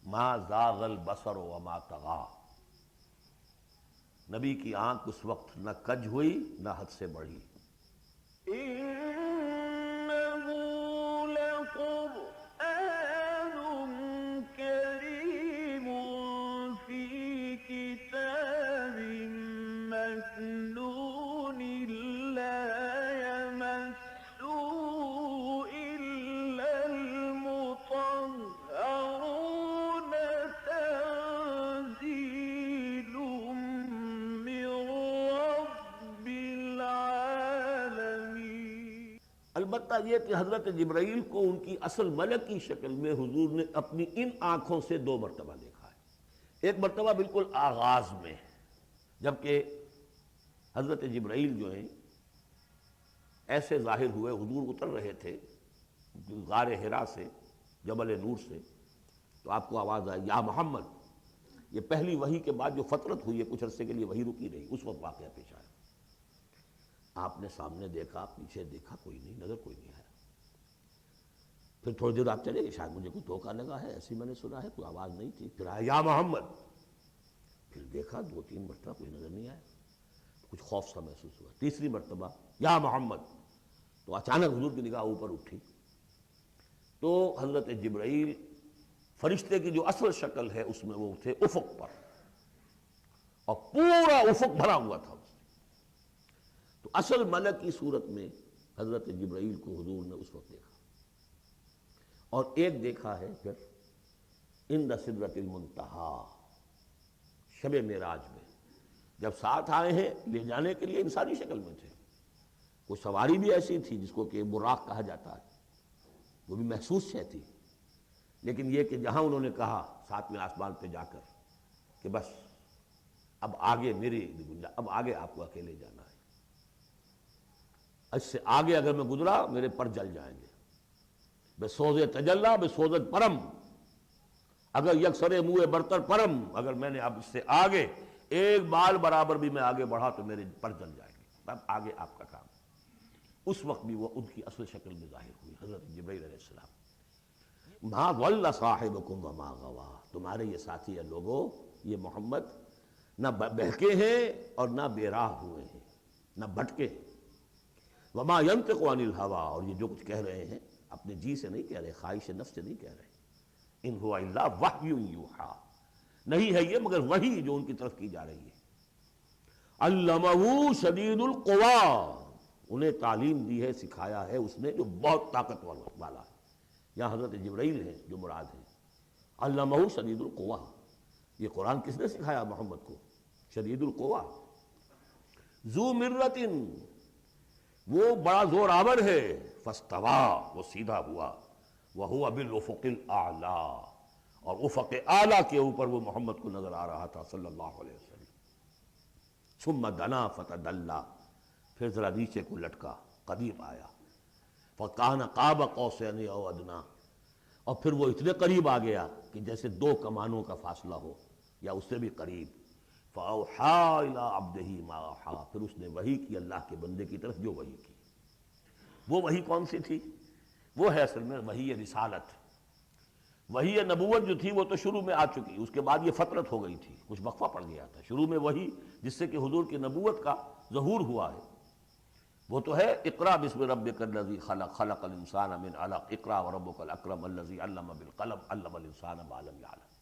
ما زاغ البصر وما طغى، نبی کی آنکھ اس وقت نہ کج ہوئی نہ حد سے بڑھی۔ إنه لقرآن كريم في كتاب مكنون لا يمسه إلا المطهرون تنزيل من رب العالمين۔ البتہ یہ کہ حضرت جبرائیل کو ان کی اصل ملکی شکل میں حضور نے اپنی ان آنکھوں سے 2 مرتبہ دیکھا ہے۔ ایک مرتبہ بالکل آغاز میں، جبکہ حضرت جبرائیل جو ہیں ایسے ظاہر ہوئے، حضور اتر رہے تھے غار حرا سے، جبل نور سے، تو آپ کو آواز آئی یا محمد۔ یہ پہلی وحی کے بعد جو فترت ہوئی ہے، کچھ عرصے کے لیے وحی رکی رہی، اس وقت واقعہ پیش آیا۔ آپ نے سامنے دیکھا، پیچھے دیکھا، کوئی نہیں، نظر کوئی نہیں آیا۔ پھر تھوڑی دیر آپ چلے گئے، شاید مجھے کوئی دھوکہ لگا ہے، ایسی میں نے سنا ہے، کوئی آواز نہیں تھی۔ پھر آیا یا محمد، پھر دیکھا 2-3 مرتبہ کوئی نظر نہیں آیا، کچھ خوف سا محسوس ہوا۔ تیسری مرتبہ یا محمد، تو اچانک حضور کی نگاہ اوپر اٹھی، تو حضرت جبرائیل فرشتے کی جو اصل شکل ہے اس میں وہ تھے افق پر، اور پورا افق بھرا ہوا تھا۔ تو اصل ملک کی صورت میں حضرت جبرائیل کو حضور نے اس وقت دیکھا، اور ایک دیکھا ہے پھر عند سدرۃ المنتہا، شب معراج میں، جب ساتھ آئے ہیں لے جانے کے لیے انسانی شکل میں تھے۔ کوئی سواری بھی ایسی تھی جس کو کہ براق کہا جاتا ہے، وہ بھی محسوس شے تھی، لیکن یہ کہ جہاں انہوں نے کہا 7ویں آسمان پہ جا کر کہ بس اب آگے میری گنجائش، اب آگے آپ کو اکیلے جانا ہے، اس سے آگے اگر میں گزرا میرے پر جل جائیں گے، بے سوز تجلا بے سوزت پرم، اگر یکسر منہ برتر پرم، اگر میں نے اب اس سے آگے ایک بال برابر بھی میں آگے بڑھا تو میرے پر جل جائیں گے، اب آگے آپ کا کام۔ اس وقت بھی وہ ان کی اصل شکل میں ظاہر ہوئی حضرت جبرائیل علیہ السلام۔ ما ضل صاحبکم وما غوا، تمہارے یہ ساتھی ہے لوگوں، یہ محمد نہ بہکے ہیں اور نہ بے راہ ہوئے ہیں، نہ بھٹکے ہیں۔ وما ينطق عن الہوا، اور یہ جو کچھ کہہ رہے ہیں اپنے جی سے نہیں کہہ رہے، خواہش نفس سے نہیں کہہ رہے، ان هو الا وحی یوحی، نہیں ہے یہ مگر وحی جو ان کی طرف کی جا رہی ہے۔ علمہ شدید القویٰ، انہیں تعلیم دی ہے، سکھایا ہے اس نے جو بہت طاقت والا ہے۔ یہاں حضرت جبرائیل ہیں جو مراد ہیں۔ علمہ شدید القویٰ، یہ قرآن کس نے سکھایا محمد کو؟ شدید القویٰ، ذو مرۃ، وہ بڑا زور آور ہے، فاستویٰ، وہ سیدھا ہوا، وہو بالافق الاعلیٰ، اور افق اعلیٰ کے اوپر وہ محمد کو نظر آ رہا تھا صلی اللہ علیہ وسلم۔ ثم دنا فتدلی، پھر ذرا نیچے کو لٹکا، قریب آیا، فکان قاب قوسین او ادنیٰ، اور پھر وہ اتنے قریب آ گیا کہ جیسے 2 کمانوں کا فاصلہ ہو یا اس سے بھی قریب۔ فاوحیٰ الی عبدہ ما اوحیٰ، پھر اس نے وحی کی اللہ کے بندے کی طرف جو وحی کی۔ وہ وحی کون سی تھی؟ وہ ہے اصل میں وحی رسالت۔ وحی نبوت جو تھی وہ تو شروع میں آ چکی، اس کے بعد یہ فترت ہو گئی تھی، کچھ وقفہ پڑ گیا تھا۔ شروع میں وحی جس سے کہ حضور کی نبوت کا ظہور ہوا ہے وہ تو ہے اقرا بسم ربک الذی خلق، خلق الانسان من علق، اقرا وربک الاکرم الذی علم بالقلم، علم الانسان ما لم یعلم۔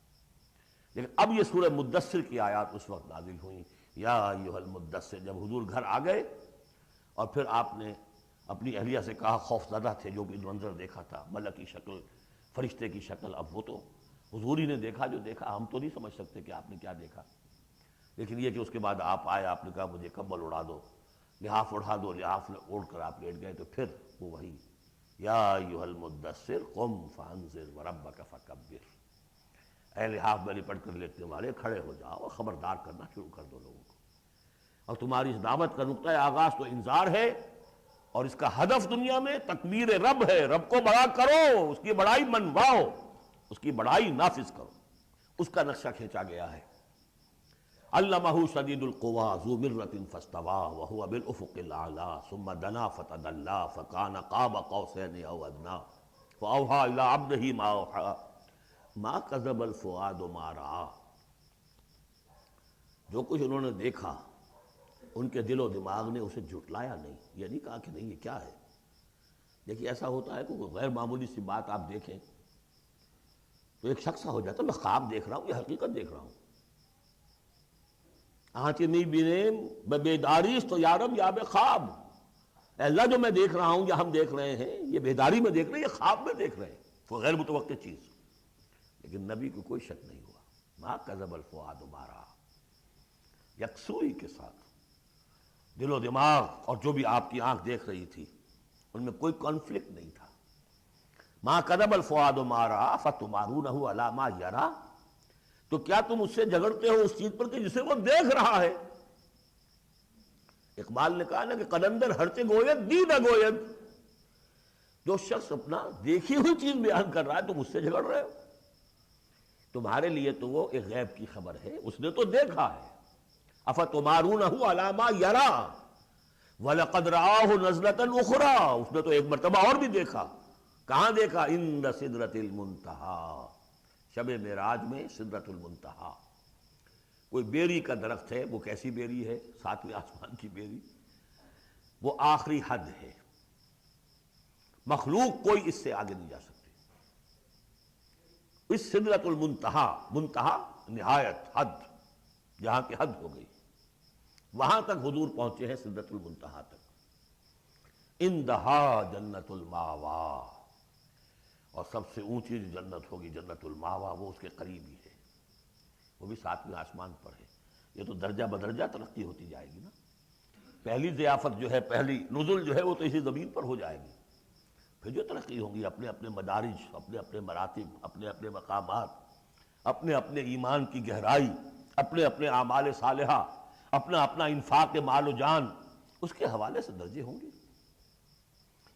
لیکن اب یہ سورہ مدثر کی آیات اس وقت نازل ہوئیں، یا ایھا المدثر، جب حضور گھر آ گئے اور پھر آپ نے اپنی اہلیہ سے کہا، خوف زدہ تھے، جو بھی منظر دیکھا تھا، ملک کی شکل، فرشتے کی شکل، اب وہ تو حضور ہی نے دیکھا جو دیکھا، ہم تو نہیں سمجھ سکتے کہ آپ نے کیا دیکھا، لیکن یہ کہ اس کے بعد آپ آئے، آپ نے کہا مجھے کمبل اڑا دو، لحاف اڑا دو، لحاف اوڑھ کر آپ لیٹ گئے، تو پھر وہ وہی یا ایھا المدثر قم فانذر وربک فکبر، اے لحاف میں لپٹ کر لیٹنے والے کھڑے ہو جاؤ اور خبردار کرنا شروع کر دو لوگوں کو۔ اور تمہاری اس دعوت کا نقطۂ آغاز تو انذار ہے، اور اس کا ہدف دنیا میں تکبیر رب ہے، رب کو بڑا کرو، اس کی بڑائی منواؤ، اس کی بڑائی نافذ کرو، اس کا نقشہ کھینچا گیا ہے۔ علمہ شدید القویٰ ذو مرۃ فاستویٰ وہو بالافق الاعلیٰ ثم دنا فتدلی فکان قاب قوسین او ادنیٰ فاوحیٰ الی عبدہ ما اوحیٰ ما کذب الفؤاد ما رأى، جو کچھ انہوں نے دیکھا ان کے دل و دماغ نے اسے جھٹلایا نہیں، یہ نہیں کہا کہ نہیں یہ کیا ہے۔ دیکھیے ایسا ہوتا ہے کہ کوئی غیر معمولی سی بات آپ دیکھیں تو ایک شخص ہو جاتا ہے میں خواب دیکھ رہا ہوں یا حقیقت دیکھ رہا ہوں۔ آنچہ نہیں بینے بیداریست تو یارب یا بے خواب، اے اللہ جو میں دیکھ رہا ہوں یا ہم دیکھ رہے ہیں یہ بیداری میں دیکھ رہے ہیں، یہ خواب میں دیکھ رہے ہیں، کوئی غیر متوقع چیز۔ لیکن نبی کو کوئی شک نہیں ہوا، ما کذب الفؤاد ما رأى، یکسوئی کے ساتھ دل و دماغ اور جو بھی آپ کی آنکھ دیکھ رہی تھی ان میں کوئی کانفلکٹ نہیں تھا۔ ما کذب الفؤاد ما رأى فتمارونہ علی ما یری، تو کیا تم اس سے جھگڑتے ہو اس چیز پر کہ جسے وہ دیکھ رہا ہے؟ اقبال نے کہا نا کہ قلندر ہرچے گوید دی نہ گوید، جو شخص اپنا دیکھی ہوئی چیز بیان کر رہا ہے تم اس سے جھگڑ رہے ہو، تمہارے لیے تو وہ ایک غیب کی خبر ہے، اس نے تو دیکھا ہے۔ افتمارونہ علی ما یری وَلَقَدْ رَآهُ نَزْلَةً أُخْرَىٰ، اس نے تو ایک مرتبہ اور بھی دیکھا۔ کہاں دیکھا؟ عند سدرۃ المنتہیٰ، شب معراج میں سدرۃ المنتہیٰ، کوئی بیری کا درخت ہے، وہ کیسی بیری ہے؟ ساتویں آسمان کی بیری، وہ آخری حد ہے، مخلوق کوئی اس سے آگے نہیں جا سکتی۔ اس سدرۃ المنتہیٰ، منتہا نہایت، حد، جہاں کی حد ہو گئی، وہاں تک حضور پہنچے ہیں، سدرۃ المنتہا تک۔ اندہا جنت الماوا، اور سب سے اونچی جو جنت ہوگی جنت الماوا، وہ اس کے قریب ہی ہے، وہ بھی ساتویں آسمان پر ہے۔ یہ تو درجہ بدرجہ ترقی ہوتی جائے گی نا، پہلی ضیافت جو ہے، پہلی نزل جو ہے وہ تو اسی زمین پر ہو جائے گی، پھر جو ترقی ہوگی اپنے اپنے مدارج، اپنے اپنے مراتب، اپنے اپنے مقامات، اپنے اپنے ایمان کی گہرائی، اپنے اپنے اعمال صالحہ، اپنا اپنا انفاق مال و جان، اس کے حوالے سے درجے ہوں گے۔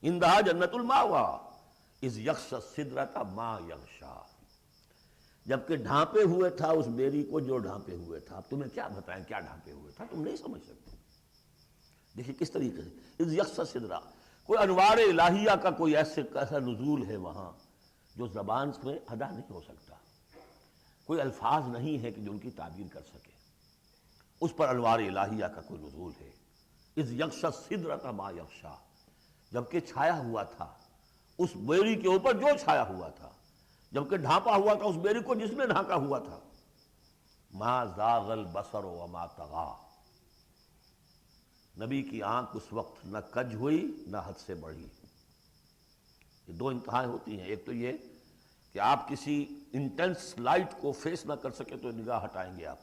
اندہا جنت الماوا اذ یغشی السدرۃ ما یغشی، جبکہ ڈھانپے ہوئے تھا اس بیری کو جو ڈھانپے ہوئے تھا۔ اب تمہیں کیا بتائیں کیا ڈھانپے ہوئے تھا، تم نہیں سمجھ سکتے۔ دیکھیے کس طریقے سے اذ یغشی السدرۃ، کوئی انوار الہیہ کا کوئی ایسا نزول ہے وہاں جو زبان میں ادا نہیں ہو سکتا، کوئی الفاظ نہیں ہے کہ جو ان کی تعبیر کر سکے، اس پر انوار الہیہ کا کوئی نزول ہے۔ اذ یغشی السدرۃ ما یغشی، جبکہ چھایا ہوا تھا اس بیری کے اوپر جو چھایا ہوا تھا، جبکہ ڈھانپا ہوا تھا اس بیری کو جس نے ڈھانکا ہوا تھا۔ ما زاغ البصر وما طغی، نبی کی آنکھ اس وقت نہ کج ہوئی نہ حد سے بڑھی۔ یہ دو انتہائیں ہوتی ہیں، ایک تو یہ کہ آپ کسی انٹینس لائٹ کو فیس نہ کر سکے تو نگاہ ہٹائیں گے آپ،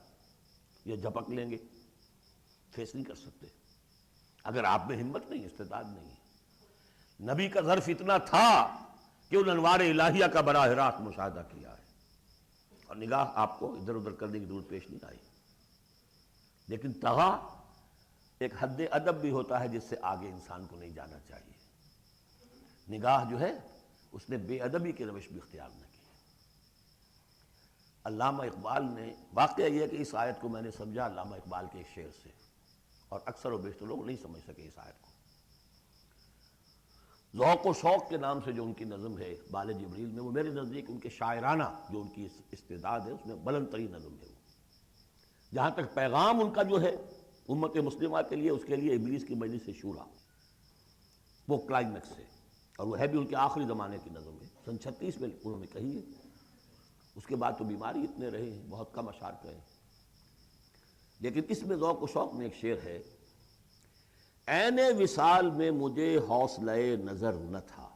یہ جھپک لیں گے، فیس نہیں کر سکتے اگر آپ میں ہمت نہیں، استعداد نہیں ہے۔ نبی کا ظرف اتنا تھا کہ ان انوار الہیہ کا براہ راست مشاہدہ کیا ہے، اور نگاہ آپ کو ادھر ادھر کرنے کی ضرورت پیش نہیں آئی۔ لیکن طغا ایک حد ادب بھی ہوتا ہے جس سے آگے انسان کو نہیں جانا چاہیے۔ نگاہ جو ہے اس نے بے ادبی کی روش بھی اختیار نہ کی۔ علامہ اقبال نے، واقعہ یہ ہے کہ اس آیت کو میں نے سمجھا علامہ اقبال کے ایک شعر سے، اور اکثر و بیشتر لوگ نہیں سمجھ سکے اس آیت کو۔ ذوق و شوق کے نام سے جو ان کی نظم ہے بال جبریل میں، وہ میرے نزدیک ان کے شاعرانہ جو ان کی استعداد ہے اس میں بلند ترین نظم ہے وہ، جہاں تک پیغام ان کا جو ہے امت مسلمہ کے لیے، اس کے لیے ابلیس کی مجلس شورا، وہ کلائمیکس ہے، اور وہ ہے بھی ان کے آخری زمانے کی نظم ہے، سن 36 میں انہوں نے کہی ہے۔ اس کے بعد تو بیماری اتنے رہے ہیں، بہت کم اشعار کہے، لیکن اس میں ذوق و شوق میں ایک شعر ہے، عین وصال میں مجھے حوصلہ نظر نہ تھا،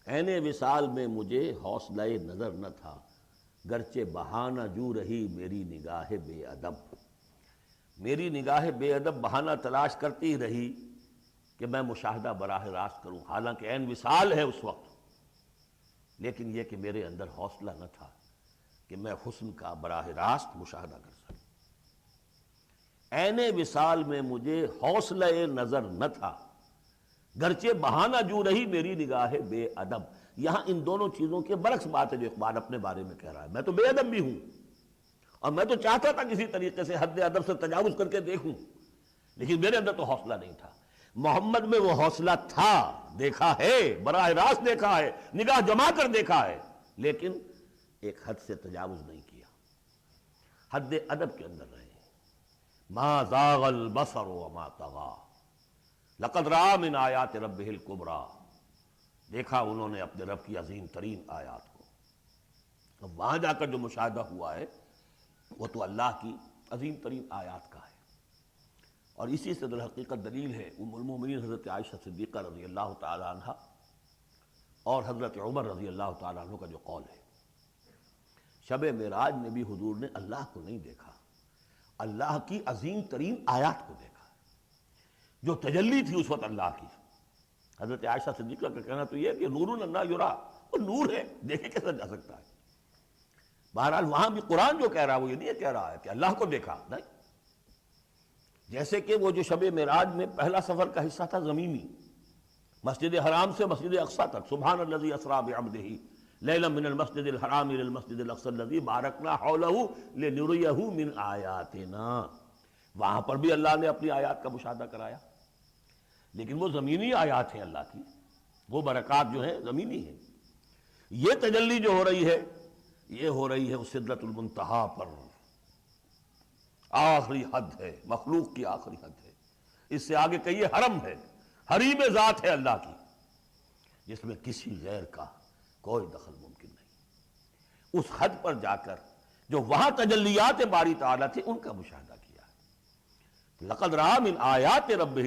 عین وصال میں مجھے حوصلہ نظر نہ تھا، گرچہ بہانہ جو رہی میری نگاہ بے ادب، میری نگاہ بے ادب بہانہ تلاش کرتی رہی کہ میں مشاہدہ براہ راست کروں، حالانکہ عین وصال ہے اس وقت، لیکن یہ کہ میرے اندر حوصلہ نہ تھا کہ میں حسن کا براہ راست مشاہدہ کر سکوں۔ عین وصال میں مجھے حوصلہ نظر نہ تھا، گرچہ بہانہ جو رہی میری نگاہ بے ادب۔ یہاں ان دونوں چیزوں کے برعکس بات ہے جو اقبال اپنے بارے میں کہہ رہا ہے۔ میں تو بے ادب بھی ہوں، اور میں تو چاہتا تھا کسی طریقے سے حد ادب سے تجاوز کر کے دیکھوں، لیکن میرے اندر تو حوصلہ نہیں تھا۔ محمد میں وہ حوصلہ تھا، دیکھا ہے، براہ راست دیکھا ہے، نگاہ جما کر دیکھا ہے، لیکن ایک حد سے تجاوز نہیں کیا، حد ادب کے اندر رہے۔ ما زاغ البصر وما طغى لقد رأى من آیات ربہ الکبریٰ، دیکھا انہوں نے اپنے رب کی عظیم ترین آیات کو۔ اب وہاں جا کر جو مشاہدہ ہوا ہے وہ تو اللہ کی عظیم ترین آیات کا ہے، اور اسی سے در حقیقت دلیل ہے ام المومنین حضرت عائشہ صدیقہ رضی اللہ تعالی عنہ اور حضرت عمر رضی اللہ تعالی عنہ کا جو قول ہے۔ شب معراج میں بھی حضور نے اللہ کو نہیں دیکھا، اللہ کی عظیم ترین آیات کو دیکھا، جو تجلی تھی اس وقت اللہ کی۔ حضرت عائشہ صدیقہ کا کہنا تو یہ ہے کہ نور لا یرا، وہ نور ہے، دیکھے کیسا جا سکتا ہے۔ بہرحال وہاں بھی قرآن جو کہہ رہا ہے وہ یہ نہیں کہہ رہا ہے کہ اللہ کو دیکھا، نہیں۔ جیسے کہ وہ جو شب معراج میں پہلا سفر کا حصہ تھا زمینی، مسجد حرام سے مسجد اقصیٰ تک، سبحان الذی اسریٰ بعبدہ لیلا من المسجد الحرام الى المسجد الاقصی الذی بارکنا حولہ لنریہ من آیاتنا، وہاں پر بھی اللہ نے اپنی آیات کا مشاہدہ کرایا، لیکن وہ زمینی آیات ہیں اللہ کی، وہ برکات جو ہیں زمینی ہیں۔ یہ تجلی جو ہو رہی ہے یہ ہو رہی ہے اس سدرۃ المنتہا پر، آخری حد ہے، مخلوق کی آخری حد ہے۔ اس سے آگے کہیے حرم ہے، حریم ذات ہے اللہ کی، جس میں کسی غیر کا کوئی دخل ممکن نہیں۔ اس حد پر جا کر جو وہاں تجلیات باری تعالیٰ تھے ان کا مشاہدہ کیا۔ لقد رأى من آیات ربہ